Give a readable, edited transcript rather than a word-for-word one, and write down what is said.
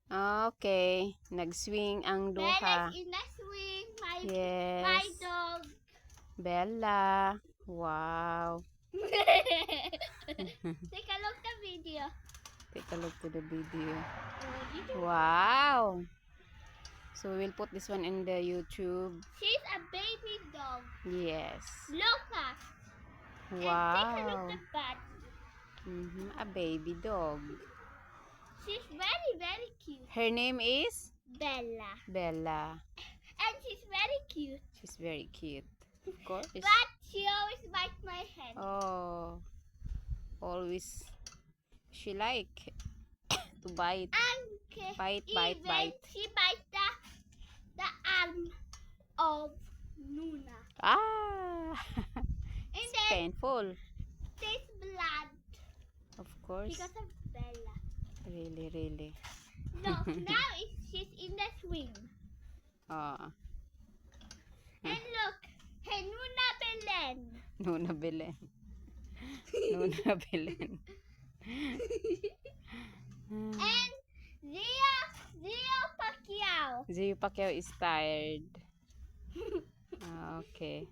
Okay. Nag-swing ang duha. Bella's in the swing. My Yes. dog. Bella. Wow. Take a look at the video. Take a look to the video. Oh, Wow. So we'll put this one in the YouTube. she's a baby dog. Yes. Look at. And take a Wow. look at that. A baby dog. She's very, very cute. Her name is Bella. Bella. And she's very cute. She's very cute. Of course. But she always bites my head. Oh. Always. She like to bite. And Bite. even she bites the arm of Nuna. Ah. And It's then painful. there's blood Of course. because of Bella. Really. Look, now she's in the swing. Oh. And look, hey Nuna Belen. Nuna Belen. Nuna Belen. And Zia Pacquiao. Zio Pacquiao is tired. Okay.